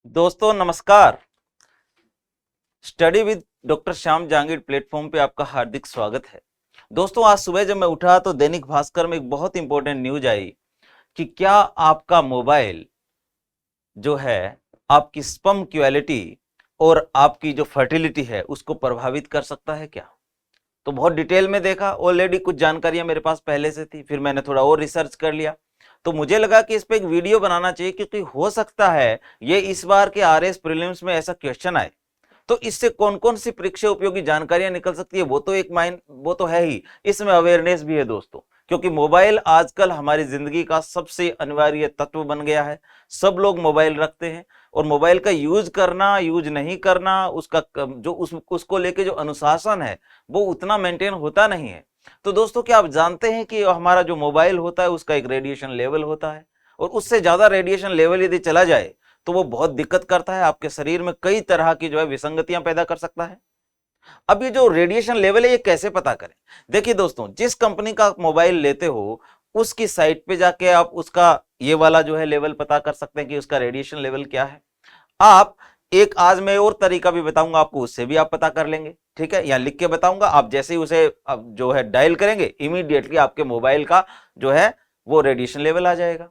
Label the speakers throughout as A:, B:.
A: दोस्तों नमस्कार। Study with doctor Shyam Jahangir platform पे आपका हार्दिक स्वागत है। दोस्तों आज सुबह जब मैं उठा तो दैनिक भास्कर में एक बहुत इंपॉर्टेंट न्यूज आई कि क्या आपका मोबाइल जो है आपकी स्पर्म क्वालिटी और आपकी जो फर्टिलिटी है उसको प्रभावित कर सकता है क्या। तो बहुत डिटेल में देखा, ऑलरेडी कुछ जानकारियां मेरे पास पहले से थी, फिर मैंने थोड़ा और रिसर्च कर लिया तो मुझे लगा कि इस पे एक वीडियो बनाना चाहिए क्योंकि हो सकता है ये इस बार के आरएस प्रीलिम्स में ऐसा क्वेश्चन आए। तो इससे कौन कौन सी परीक्षा उपयोगी जानकारियां निकल सकती है वो तो है ही, इसमें अवेयरनेस भी है दोस्तों। क्योंकि मोबाइल आजकल हमारी जिंदगी का सबसे अनिवार्य तत्व बन गया है। सब लोग मोबाइल रखते हैं और मोबाइल का यूज करना यूज नहीं करना उसका जो उसको लेके जो अनुशासन है वो उतना मेंटेन होता नहीं है। तो दोस्तों क्या आप जानते हैं कि हमारा जो मोबाइल होता है उसका एक रेडिएशन लेवल होता है और उससे ज्यादा रेडिएशन लेवल यदि चला जाए तो वो बहुत दिक्कत करता है, आपके शरीर में कई तरह की जो है विसंगतियां पैदा कर सकता है। अब ये जो रेडिएशन लेवल है ये कैसे पता करें। देखिए दोस्तों, जिस कंपनी का आप मोबाइल लेते हो उसकी साइट पे जाके आप उसका ये वाला जो है लेवल पता कर सकते हैं कि उसका रेडिएशन लेवल क्या है। आप एक आज मैं और तरीका भी बताऊंगा आपको, उससे भी आप पता कर लेंगे। ठीक है, या लिख के बताऊंगा, आप जैसे ही उसे अब जो है डायल करेंगे इमीडिएटली आपके मोबाइल का जो है वो रेडिएशन लेवल आ जाएगा।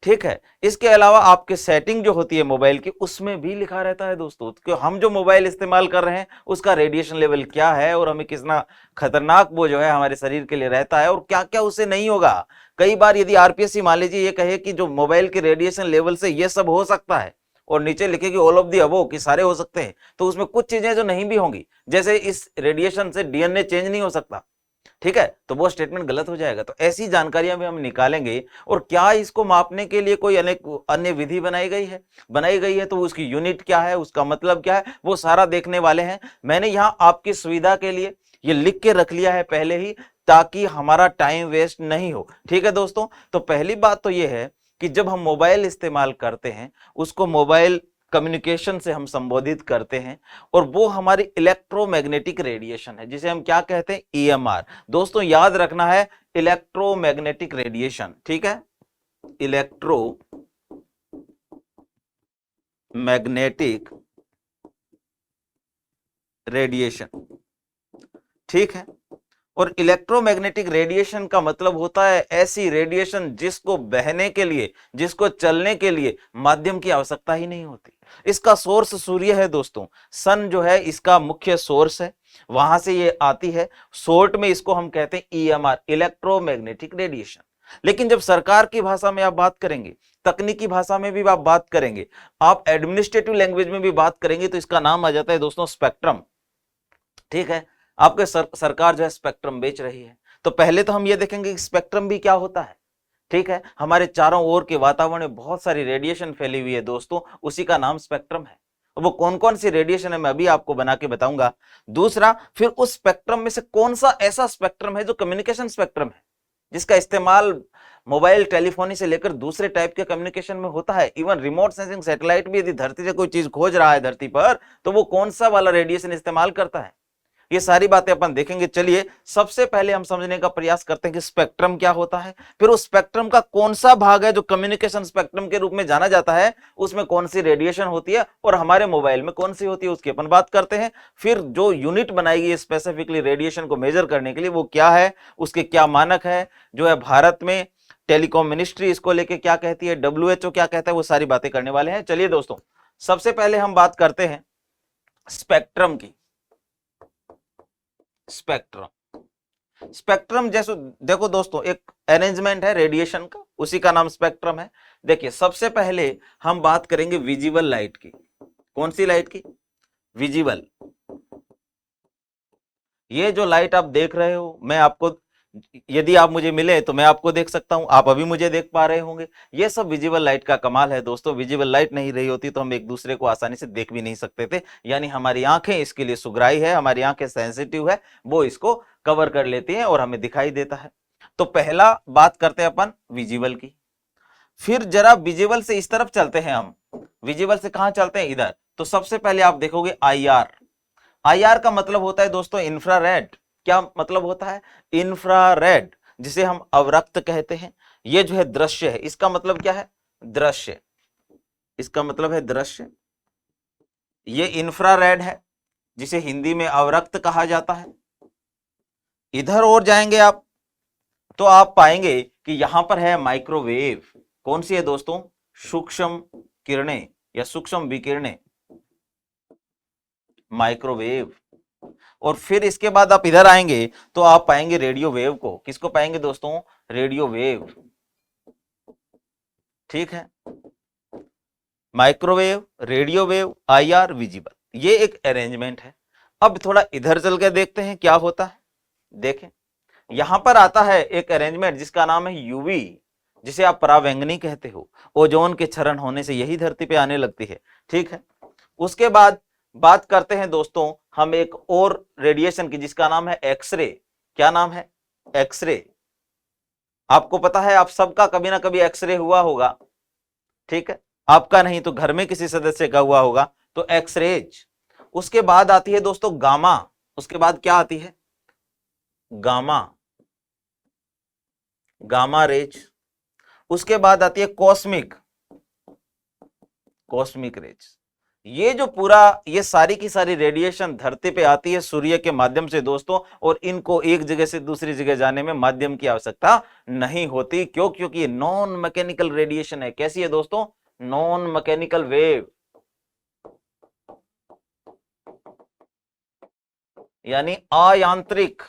A: ठीक है, इसके अलावा आपके सेटिंग जो होती है मोबाइल की उसमें भी लिखा रहता है दोस्तों कि हम जो मोबाइल इस्तेमाल कर रहे हैं उसका रेडिएशन लेवल क्या है और हमें कितना खतरनाक वो जो है हमारे शरीर के लिए रहता है और क्या क्या उससे नहीं होगा। कई बार यदि आरपीएससी मान लीजिए ये कहे कि जो मोबाइल के रेडिएशन लेवल से ये सब हो सकता है और नीचे लिखे कि ऑल ऑफ दी अबव कि सारे हो सकते हैं, तो उसमें कुछ चीजें जो नहीं भी होंगी, जैसे इस रेडिएशन से डीएनए चेंज नहीं हो सकता। ठीक है, तो वो स्टेटमेंट गलत हो जाएगा। तो ऐसी जानकारियां भी हम निकालेंगे। और क्या इसको मापने के लिए कोई अनेक अन्य विधि बनाई गई है तो उसकी यूनिट क्या है, उसका मतलब क्या है, वो सारा देखने वाले हैं। मैंने यहां आपकी सुविधा के लिए ये लिख के रख लिया है पहले ही, ताकि हमारा टाइम वेस्ट नहीं हो। ठीक है दोस्तों, तो पहली बात तो ये है कि जब हम मोबाइल इस्तेमाल करते हैं उसको मोबाइल कम्युनिकेशन से हम संबोधित करते हैं और वो हमारी इलेक्ट्रोमैग्नेटिक रेडिएशन है जिसे हम क्या कहते हैं, ईएमआर। दोस्तों याद रखना है, इलेक्ट्रोमैग्नेटिक रेडिएशन। ठीक है, इलेक्ट्रोमैग्नेटिक रेडिएशन। ठीक है, और इलेक्ट्रोमैग्नेटिक रेडिएशन का मतलब होता है ऐसी रेडिएशन जिसको बहने के लिए, जिसको चलने के लिए माध्यम की आवश्यकता ही नहीं होती। इसका सोर्स सूर्य है दोस्तों, सन जो है इसका मुख्य सोर्स है, वहां से ये आती है। शॉर्ट में इसको हम कहते हैं ईएमआर, इलेक्ट्रोमैग्नेटिक रेडिएशन। लेकिन जब सरकार की भाषा में आप बात करेंगे, तकनीकी भाषा में भी आप बात करेंगे, आप एडमिनिस्ट्रेटिव लैंग्वेज में भी बात करेंगे, तो इसका नाम आ जाता है दोस्तों स्पेक्ट्रम। ठीक है, आपके सरकार जो है स्पेक्ट्रम बेच रही है। तो पहले तो हम ये देखेंगे कि स्पेक्ट्रम भी क्या होता है। ठीक है, हमारे चारों ओर के वातावरण में बहुत सारी रेडिएशन फैली हुई है दोस्तों, उसी का नाम स्पेक्ट्रम है। वो कौन कौन सी रेडिएशन है मैं अभी आपको बना के बताऊंगा। दूसरा, फिर उस स्पेक्ट्रम में से कौन सा ऐसा स्पेक्ट्रम है जो कम्युनिकेशन स्पेक्ट्रम है, जिसका इस्तेमाल मोबाइल टेलीफोनी से लेकर दूसरे टाइप के कम्युनिकेशन में होता है। इवन रिमोट सेंसिंग सैटेलाइट भी यदि धरती से कोई चीज खोज रहा है धरती पर, तो वो कौन सा वाला रेडिएशन इस्तेमाल करता है, ये सारी बातें अपन देखेंगे। चलिए सबसे पहले हम समझने का प्रयास करते हैं कि स्पेक्ट्रम क्या होता है, फिर उस स्पेक्ट्रम का कौन सा भाग है जो कम्युनिकेशन स्पेक्ट्रम के रूप में जाना जाता है, उसमें कौन सी रेडिएशन होती है और हमारे मोबाइल में कौन सी होती है उसकी अपन बात करते हैं। फिर जो यूनिट बनाई गई स्पेसिफिकली रेडिएशन को मेजर करने के लिए वो क्या है, उसके क्या मानक है, जो है भारत में टेलीकॉम मिनिस्ट्री इसको लेके क्या कहती है, डब्ल्यूएचओ क्या कहता है, वो सारी बातें करने वाले हैं। चलिए दोस्तों सबसे पहले हम बात करते हैं स्पेक्ट्रम की। स्पेक्ट्रम, स्पेक्ट्रम जैसे देखो दोस्तों एक अरेंजमेंट है रेडिएशन का, उसी का नाम स्पेक्ट्रम है। देखिए सबसे पहले हम बात करेंगे विजिबल लाइट की। कौन सी लाइट की, विजिबल। ये जो लाइट आप देख रहे हो, मैं आपको, यदि आप मुझे मिले तो मैं आपको देख सकता हूं, आप अभी मुझे देख पा रहे होंगे। ये सब विजिबल लाइट का कमाल है दोस्तों। विजिबल लाइट नहीं रही होती तो हम एक दूसरे को आसानी से देख भी नहीं सकते थे, यानी हमारी आंखें इसके लिए सुगराई है, हमारी आंखें सेंसिटिव है, वो इसको कवर कर लेती हैं और हमें दिखाई देता है। तो पहला बात करते हैं अपन विजिबल की। फिर जरा विजिबल से इस तरफ चलते हैं हम, विजिबल से कहां चलते हैं, इधर। तो सबसे पहले आप देखोगे आईआर। आईआर का मतलब होता है दोस्तों इंफ्रारेड। क्या मतलब होता है, इंफ्रारेड, जिसे हम अवरक्त कहते हैं। ये जो है दृश्य है, इसका मतलब क्या है, दृश्य, इसका मतलब है दृश्य। ये इंफ्रारेड है जिसे हिंदी में अवरक्त कहा जाता है। इधर और जाएंगे आप तो आप पाएंगे कि यहां पर है माइक्रोवेव। कौन सी है दोस्तों? सूक्ष्म किरणें या सूक्ष्म विकिरणें, माइक्रोवेव। और फिर इसके बाद आप इधर आएंगे तो आप पाएंगे रेडियो वेव को। किसको पाएंगे दोस्तों? Radio wave. ठीक है, microwave, radio wave, IR, visible, ये एक अरेंजमेंट है। अब थोड़ा इधर चल के देखते हैं क्या होता है। देखें, यहां पर आता है एक अरेंजमेंट जिसका नाम है यूवी, जिसे आप परावैंगनी कहते हो। ओजोन के क्षरण होने से यही धरती पे आने लगती है। ठीक है, उसके बाद बात करते हैं दोस्तों हम एक और रेडिएशन की जिसका नाम है एक्सरे। क्या नाम है? एक्सरे। आपको पता है आप सबका कभी ना कभी एक्सरे हुआ होगा। ठीक है, आपका नहीं तो घर में किसी सदस्य का हुआ होगा। तो एक्सरेज। उसके बाद आती है दोस्तों गामा। उसके बाद क्या आती है? Gamma, gamma rays. उसके बाद आती है कॉस्मिक, कॉस्मिक रेज। ये जो पूरा ये सारी की सारी रेडिएशन धरती पे आती है सूर्य के माध्यम से दोस्तों, और इनको एक जगह से दूसरी जगह जाने में माध्यम की आवश्यकता नहीं होती। क्यों? क्योंकि ये नॉन मैकेनिकल रेडिएशन है। कैसी है दोस्तों? नॉन मैकेनिकल वेव, यानी अयांत्रिक।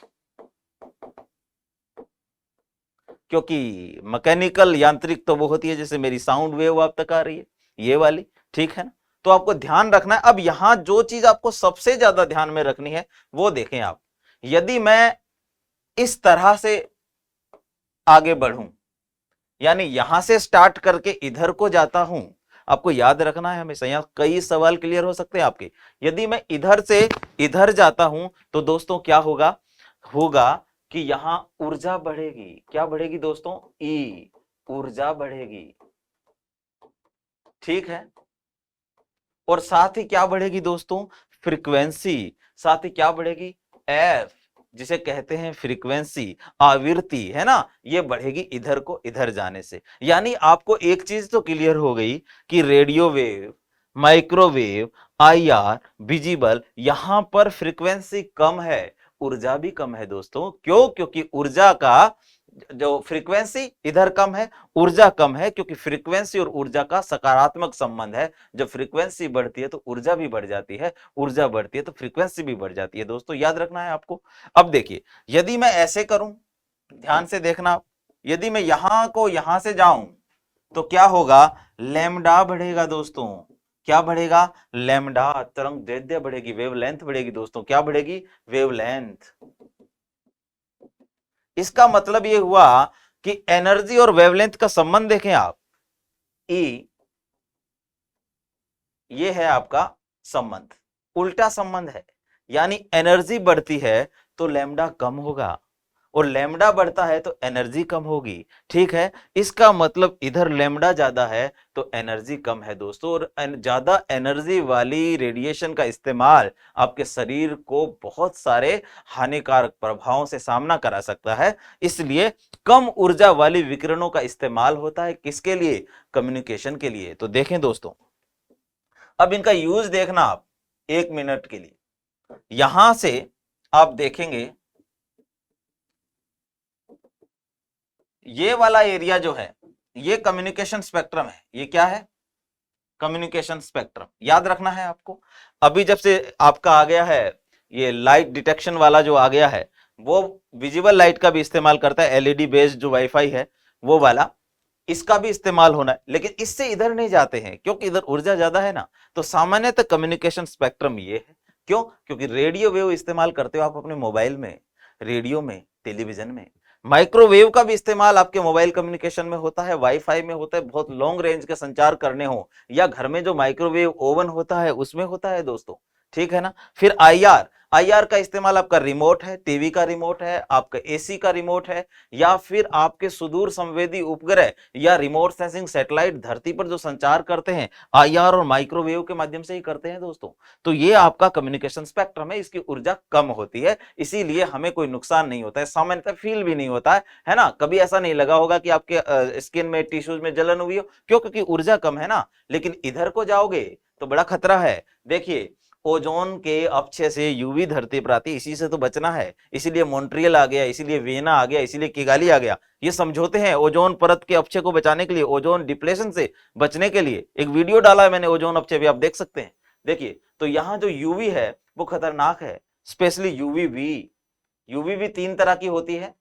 A: क्योंकि मैकेनिकल यांत्रिक तो वो होती है जैसे मेरी साउंड वेव आप तक आ रही है, ये वाली। ठीक है ना? तो आपको ध्यान रखना है। अब यहां जो चीज आपको सबसे ज्यादा ध्यान में रखनी है वो देखें आप। यदि मैं इस तरह से आगे बढ़ूं, यानी यहां से स्टार्ट करके इधर को जाता हूं, आपको याद रखना है हमेशा, यहां कई सवाल क्लियर हो सकते हैं आपके। यदि मैं इधर से इधर जाता हूं तो दोस्तों क्या होगा? होगा कि यहां ऊर्जा बढ़ेगी। क्या बढ़ेगी दोस्तों? ई, ऊर्जा बढ़ेगी। ठीक है, और साथ ही क्या बढ़ेगी दोस्तों? फ्रीक्वेंसी। साथ ही क्या बढ़ेगी? एफ, जिसे कहते हैं फ्रीक्वेंसी, आवृत्ति, है ना, ये बढ़ेगी इधर को इधर जाने से। यानी आपको एक चीज तो क्लियर हो गई कि radio wave, microwave, IR, visible, यहां पर फ्रीक्वेंसी कम है, ऊर्जा भी कम है दोस्तों। क्यों? क्योंकि ऊर्जा का जो फ्रीक्वेंसी इधर कम है, ऊर्जा कम है, क्योंकि फ्रीक्वेंसी और ऊर्जा का सकारात्मक संबंध है। जब फ्रीक्वेंसी बढ़ती है तो ऊर्जा भी बढ़ जाती है, ऊर्जा बढ़ती है तो फ्रीक्वेंसी भी बढ़ जाती है दोस्तों, याद रखना है आपको। अब देखिए, यदि मैं ऐसे करूं, ध्यान से देखना, यदि मैं यहां को यहां से जाऊं तो क्या होगा? लैम्डा बढ़ेगा दोस्तों। क्या बढ़ेगा? लैम्डा, तरंग दैर्ध्य बढ़ेगी, वेवलेंथ बढ़ेगी दोस्तों। क्या बढ़ेगी? वेवलेंथ। इसका मतलब ये हुआ कि एनर्जी और वेवलेंथ का संबंध देखें आप, ई, ये है आपका संबंध, उल्टा संबंध है। यानी एनर्जी बढ़ती है तो लैम्डा कम होगा, और लैम्डा बढ़ता है तो एनर्जी कम होगी। ठीक है, इसका मतलब इधर लैम्डा ज्यादा है तो एनर्जी कम है दोस्तों, और ज्यादा एनर्जी वाली रेडिएशन का इस्तेमाल आपके शरीर को बहुत सारे हानिकारक प्रभावों से सामना करा सकता है। इसलिए कम ऊर्जा वाली विकिरणों का इस्तेमाल होता है। किसके लिए? कम्युनिकेशन के लिए। तो देखें दोस्तों, अब इनका यूज देखना आप 1 मिनट के लिए। यहां से आप देखेंगे ये वाला एरिया जो है ये कम्युनिकेशन स्पेक्ट्रम है। ये क्या है? Communication spectrum. याद रखना है आपको। अभी जब से आपका आ गया है ये लाइट डिटेक्शन वाला जो आ गया है, वो विजिबल लाइट का भी इस्तेमाल करता है, एलईडी बेस्ड जो वाईफाई है वो वाला, इसका भी इस्तेमाल होना है। लेकिन इससे इधर नहीं जाते हैं क्योंकि इधर ऊर्जा ज्यादा है ना। तो सामान्यतः कम्युनिकेशन स्पेक्ट्रम ये है। क्यों? क्योंकि रेडियो वेव इस्तेमाल करते हो आप अपने मोबाइल में, रेडियो में, टेलीविजन में। माइक्रोवेव का भी इस्तेमाल आपके मोबाइल कम्युनिकेशन में होता है, वाईफाई में होता है, बहुत लॉन्ग रेंज के संचार करने हो, या घर में जो माइक्रोवेव ओवन होता है उसमें होता है दोस्तों। ठीक है ना? फिर आईआर, आईआर का इस्तेमाल आपका रिमोट है, टीवी का रिमोट है, आपका एसी का रिमोट है, या फिर आपके सुदूर संवेदी उपग्रह या रिमोट सेंसिंग सैटेलाइट धरती पर जो संचार करते हैं आईआर और माइक्रोवेव के माध्यम से ही करते हैं दोस्तों। तो ये आपका कम्युनिकेशन स्पेक्ट्रम है, इसकी ऊर्जा कम होती है, इसीलिए हमें कोई नुकसान नहीं होता है, सामान्यतः फील भी नहीं होता है ना। कभी ऐसा नहीं लगा होगा कि आपके स्किन में, टिश्यूज में जलन हुई हो। क्यों? क्योंकि ऊर्जा कम है ना। लेकिन इधर को जाओगे तो बड़ा खतरा है। देखिए ओजोन के अपक्षय से यूवी धरती पर आती है, इसी से तो बचना है, इसीलिए मॉन्ट्रियल आ गया, इसीलिए वियना आ गया, इसीलिए किगाली आ गया। ये समझौते हैं ओजोन परत के अपक्षय को बचाने के लिए, ओजोन डिप्लेशन से बचने के लिए। एक वीडियो डाला है मैंने ओजोन अपक्षय भी, आप देख सकते हैं। देखिए तो यहाँ जो यूवी है वो खतरनाक है, स्पेशली यूवी। यूवी 3 तरह की होती है,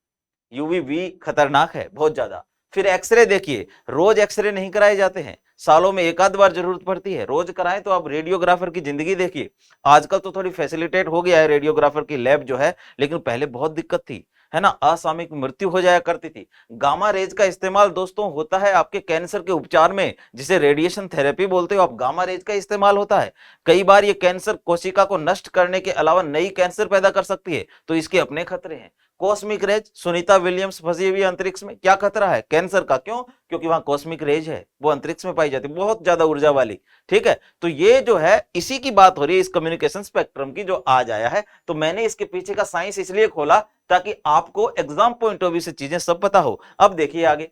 A: यूवी खतरनाक है बहुत ज्यादा। फिर एक्सरे देखिए, रोज एक्सरे नहीं कराए जाते हैं, सालों में एक आध बार जरूरत पड़ती है, रोज कराएं तो आप रेडियोग्राफर की जिंदगी देखिए। आजकल तो थोड़ी फैसिलिटेट हो गया है रेडियोग्राफर की लैब जो है, लेकिन पहले बहुत दिक्कत थी, है ना, असामयिक मृत्यु हो जाया करती थी। गामा रेज का इस्तेमाल दोस्तों होता है आपके कैंसर के उपचार में, जिसे रेडिएशन थेरेपी बोलते हो आप, गामा रेज का इस्तेमाल होता है। कई बार ये कैंसर कोशिका को नष्ट करने के अलावा नई कैंसर पैदा कर सकती है, तो इसके अपने खतरे हैं। कॉस्मिक रेज, सुनीता विलियम्स फंसी हुई अंतरिक्ष में, क्या खतरा है कैंसर का, क्यों, क्योंकि वहां कॉस्मिक रेज है, वो अंतरिक्ष में पाई जाती है, बहुत ज्यादा ऊर्जा वाली। ठीक है, तो ये जो है इसी की बात हो रही है, इस कम्युनिकेशन स्पेक्ट्रम की जो आज आया है। तो मैंने इसके पीछे का साइंस इसलिए खोला ताकि आपको एग्जाम पॉइंट ऑफ व्यू से चीजें सब पता हो। अब देखिए आगे,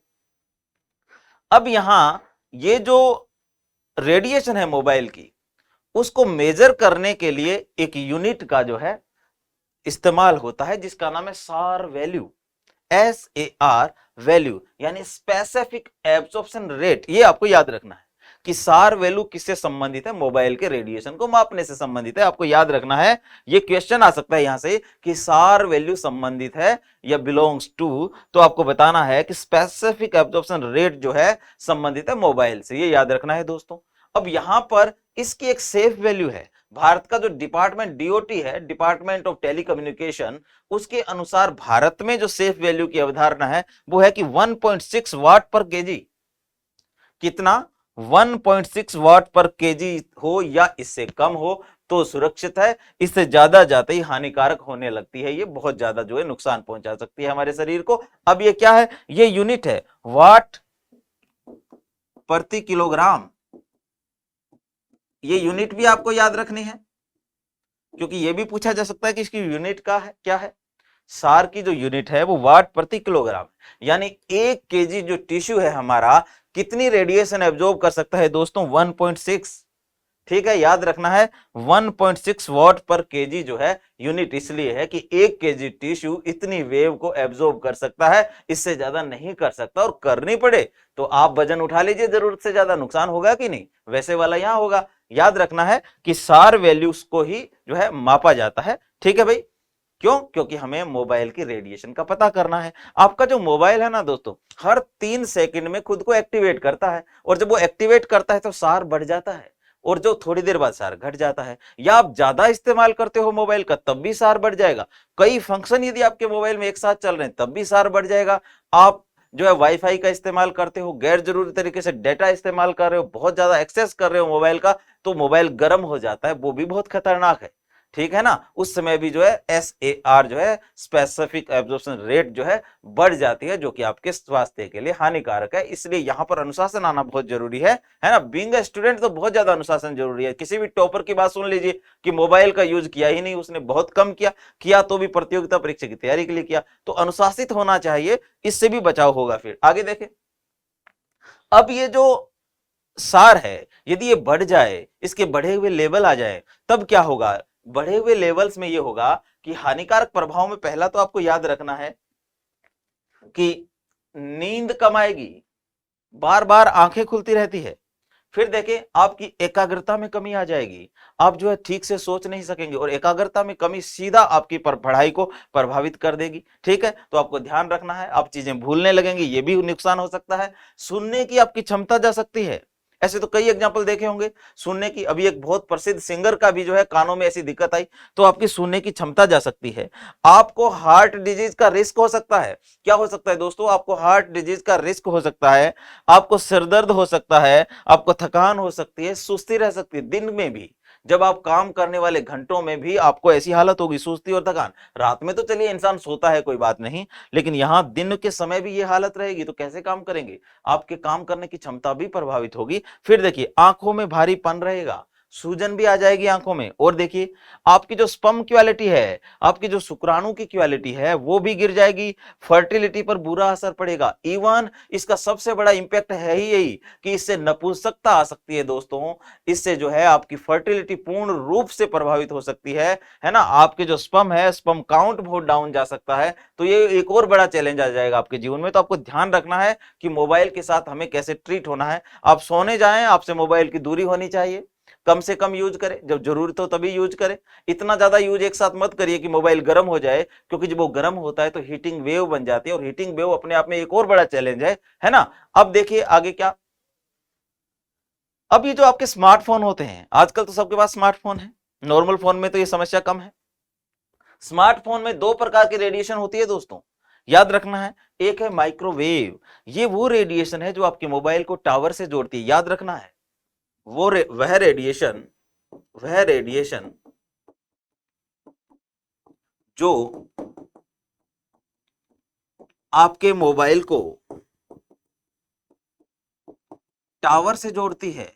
A: अब यहां ये जो रेडिएशन है मोबाइल की, उसको मेजर करने के लिए एक यूनिट का जो है इस्तेमाल होता है, जिसका नाम है सार वैल्यू, SAR वैल्यू, यानी स्पेसिफिक एब्जॉर्प्शन रेट। ये आपको याद रखना है कि सार वैल्यू किससे संबंधित है, मोबाइल के रेडिएशन को मापने से संबंधित है। आपको याद रखना है, ये क्वेश्चन आ सकता है यहां से कि सार वैल्यू संबंधित है या बिलोंग्स टू, तो आपको बताना है कि स्पेसिफिक एब्जॉर्प्शन रेट जो है संबंधित है मोबाइल से, ये याद रखना है दोस्तों। अब यहां पर इसकी एक सेफ वैल्यू है, भारत का जो डिपार्टमेंट DOT है, डिपार्टमेंट ऑफ टेलीकम्युनिकेशन, उसके अनुसार भारत में जो सेफ वैल्यू की अवधारणा है वो है कि 1.6 वाट पर केजी, कितना, 1.6 वाट पर केजी हो या इससे कम हो तो सुरक्षित है, इससे ज्यादा जाते ही हानिकारक होने लगती है, ये बहुत ज्यादा जो है नुकसान पहुंचा सकती है हमारे शरीर को। अब ये क्या है, ये यूनिट है वाट प्रति किलोग्राम, ये यूनिट भी आपको याद रखनी है, क्योंकि ये भी पूछा जा सकता है कि इसकी यूनिट का है क्या है। सार की जो यूनिट है वो वाट प्रति किलोग्राम, यानी 1 केजी जो टिश्यू है हमारा कितनी रेडिएशन एब्जॉर्ब कर सकता है दोस्तों, 1.6। ठीक है, याद रखना है 1.6 वाट पर केजी जो है यूनिट इसलिए है कि 1 केजी टिश्यू इतनी वेव को एब्जॉर्ब कर सकता है, इससे ज्यादा नहीं कर सकता, और करनी पड़े तो आप वजन उठा लीजिए, जरूरत से ज्यादा नुकसान होगा कि नहीं, वैसे वाला यहां होगा। याद रखना है कि सार वैल्यूज को ही जो है मापा जाता है। ठीक है भाई, क्यों, क्योंकि हमें मोबाइल की रेडिएशन का पता करना है। आपका जो मोबाइल है ना दोस्तों, हर 3 सेकंड में खुद को एक्टिवेट करता है, और जब वो एक्टिवेट करता है तो सार बढ़ जाता है, और जो थोड़ी देर बाद सार घट जाता है। या आप ज्यादा इस्तेमाल करते हो मोबाइल का तब भी सार बढ़ जाएगा, कई फंक्शन यदि आपके मोबाइल में एक साथ चल रहे हैं तब भी सार बढ़ जाएगा। आप जो है वाईफाई का इस्तेमाल करते हो, गैर जरूरी तरीके से डेटा इस्तेमाल कर रहे हो, बहुत ज्यादा एक्सेस कर रहे हो मोबाइल का, तो मोबाइल गर्म हो जाता है, वो भी बहुत खतरनाक है। ठीक है ना, उस समय भी जो है SAR जो है स्पेसिफिक एब्जॉर्प्शन रेट जो है बढ़ जाती है, जो कि आपके स्वास्थ्य के लिए हानिकारक है। इसलिए यहां पर अनुशासन आना बहुत जरूरी है ना। बीइंग अ स्टूडेंट तो बहुत ज्यादा अनुशासन जरूरी है। किसी भी टॉपर की बात सुन लीजिए कि मोबाइल का यूज किया ही नहीं, उसने बहुत कम किया तो भी प्रतियोगिता परीक्षा की तैयारी के लिए किया, तो अनुशासित होना चाहिए, इससे भी बचाव होगा। फिर आगे देखें, अब ये जो सार है यदि ये बढ़ जाए, इसके बढ़े हुए लेवल आ जाए, तब क्या होगा, बढ़े हुए लेवल्स में ये होगा कि हानिकारक प्रभाव में पहला तो आपको याद रखना है कि नींद कम आएगी, बार बार आंखें खुलती रहती है। फिर देखें आपकी एकाग्रता में कमी आ जाएगी, आप जो है ठीक से सोच नहीं सकेंगे, और एकाग्रता में कमी सीधा आपकी पढ़ाई को प्रभावित कर देगी। ठीक है, तो आपको ध्यान रखना है, आप चीजें भूलने लगेंगे, ये भी नुकसान हो सकता है। सुनने की आपकी क्षमता जा सकती है, ऐसे तो कई एग्जाम्पल देखे होंगे सुनने की। अभी एक बहुत प्रसिद्ध सिंगर का भी जो है कानों में ऐसी दिक्कत आई, तो आपकी सुनने की क्षमता जा सकती है। आपको हार्ट डिजीज का रिस्क हो सकता है। क्या हो सकता है दोस्तों, आपको हार्ट डिजीज का रिस्क हो सकता है, आपको सिरदर्द हो सकता है, आपको थकान हो सकती है, सुस्ती रह सकती है दिन में भी, जब आप काम करने वाले घंटों में भी आपको ऐसी हालत होगी, सुस्ती और थकान। रात में तो चलिए इंसान सोता है, कोई बात नहीं, लेकिन यहां दिन के समय भी ये हालत रहेगी, तो कैसे काम करेंगे, आपके काम करने की क्षमता भी प्रभावित होगी। फिर देखिए आंखों में भारीपन रहेगा, सूजन भी आ जाएगी आंखों में, और देखिए आपकी जो स्पर्म क्वालिटी है, आपकी जो शुक्राणु की क्वालिटी है वो भी गिर जाएगी, फर्टिलिटी पर बुरा असर पड़ेगा। इवन इसका सबसे बड़ा इंपैक्ट है ही यही कि इससे नपुंसकता आ सकती है दोस्तों, इससे जो है आपकी फर्टिलिटी पूर्ण रूप से प्रभावित हो सकती है ना। आपके जो स्पर्म है, स्पर्म काउंट बहुत डाउन जा सकता है। तो ये एक और बड़ा चैलेंज आ जाएगा आपके जीवन में। तो आपको ध्यान रखना है कि मोबाइल के साथ हमें कैसे ट्रीट होना है। आप सोने जाएं, आपसे मोबाइल की दूरी होनी चाहिए, कम से कम यूज करें, जब जरूरत हो तभी यूज करें। इतना ज्यादा यूज एक साथ मत करिए कि मोबाइल गर्म हो जाए, क्योंकि जब वो गर्म होता है तो हीटिंग वेव बन जाती है, और हीटिंग वेव अपने आप में एक और बड़ा चैलेंज है ना। अब देखिए आगे क्या, अब ये जो आपके स्मार्टफोन होते हैं, आजकल तो सबके पास स्मार्टफोन है, नॉर्मल फोन में तो ये समस्या कम है। स्मार्टफोन में दो प्रकार की रेडिएशन होती है दोस्तों, याद रखना है। एक है माइक्रोवेव, ये वो रेडिएशन है जो आपके मोबाइल को टावर से जोड़ती है, याद रखना है। वह रेडिएशन जो आपके मोबाइल को टावर से जोड़ती है,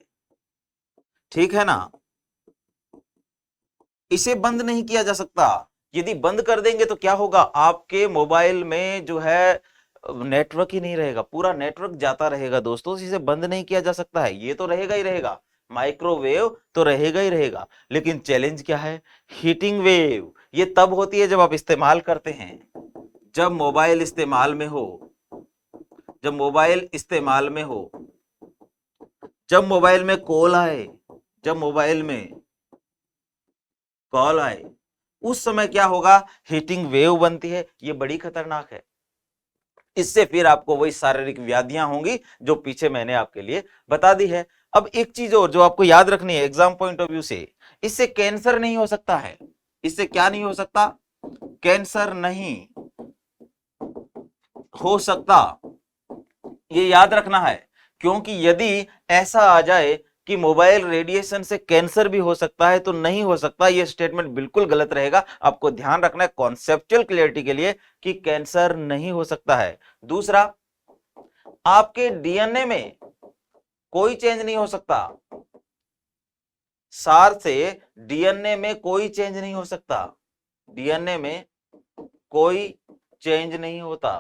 A: ठीक है ना, इसे बंद नहीं किया जा सकता। यदि बंद कर देंगे तो क्या होगा, आपके मोबाइल में जो है नेटवर्क ही नहीं रहेगा, पूरा नेटवर्क जाता रहेगा दोस्तों। इसे बंद नहीं किया जा सकता है, ये तो रहेगा ही रहेगा, माइक्रोवेव तो रहेगा ही रहेगा। लेकिन चैलेंज क्या है, हीटिंग वेव। ये तब होती है जब आप इस्तेमाल करते हैं, जब मोबाइल इस्तेमाल में हो, जब मोबाइल इस्तेमाल में हो, जब मोबाइल में कॉल आए, जब मोबाइल में कॉल आए, उस समय क्या होगा, हीटिंग वेव बनती है। ये बड़ी खतरनाक है। इससे फिर आपको वही शारीरिक व्याधियां होंगी जो पीछे मैंने आपके लिए बता दी है। अब एक चीज और जो आपको याद रखनी है एग्जाम पॉइंट ऑफ व्यू से, इससे कैंसर नहीं हो सकता है। इससे क्या नहीं हो सकता, कैंसर नहीं हो सकता, ये याद रखना है। क्योंकि यदि ऐसा आ जाए कि मोबाइल रेडिएशन से कैंसर भी हो सकता है, तो नहीं हो सकता, यह स्टेटमेंट बिल्कुल गलत रहेगा। आपको ध्यान रखना है कॉन्सेप्चुअल क्लियरिटी के लिए कि कैंसर नहीं हो सकता है। दूसरा, आपके डीएनए में कोई चेंज नहीं हो सकता, सार से डीएनए में कोई चेंज नहीं हो सकता, डीएनए में कोई चेंज नहीं होता,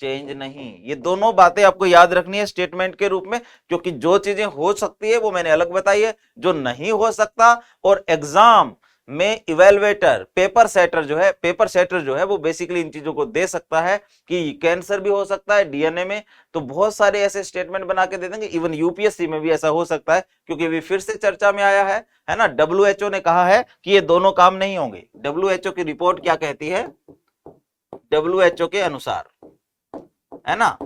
A: चेंज नहीं। ये दोनों बातें आपको याद रखनी है स्टेटमेंट के रूप में, क्योंकि जो चीजें हो सकती है वो मैंने अलग बताई है, जो नहीं हो सकता, और एग्जाम में इवेलुएटर पेपर सेटर जो है वो बेसिकली इन चीजों को दे सकता है कि कैंसर भी हो सकता है डीएनए में। तो बहुत सारे ऐसे स्टेटमेंट बना के दे देंगे, इवन यूपीएससी में भी ऐसा हो सकता है, क्योंकि अभी फिर से चर्चा में आया है ना। डब्ल्यूएचओ ने कहा है कि ये दोनों काम नहीं होंगे। डब्ल्यूएचओ की रिपोर्ट क्या कहती है, डब्ल्यूएचओ के अनुसार, है ना,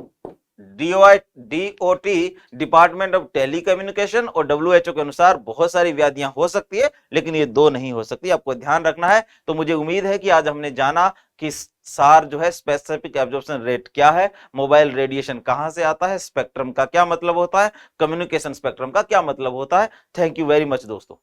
A: डीओटी डिपार्टमेंट ऑफ टेलीकम्युनिकेशन और डब्ल्यूएचओ के अनुसार बहुत सारी व्याधियां हो सकती है, लेकिन ये दो नहीं हो सकती। आपको ध्यान रखना है। तो मुझे उम्मीद है कि आज हमने जाना कि सार जो है स्पेसिफिक एब्जॉर्प्शन रेट क्या है, मोबाइल रेडिएशन कहां से आता है, स्पेक्ट्रम का क्या मतलब होता है, कम्युनिकेशन स्पेक्ट्रम का क्या मतलब होता है। थैंक यू वेरी मच दोस्तों।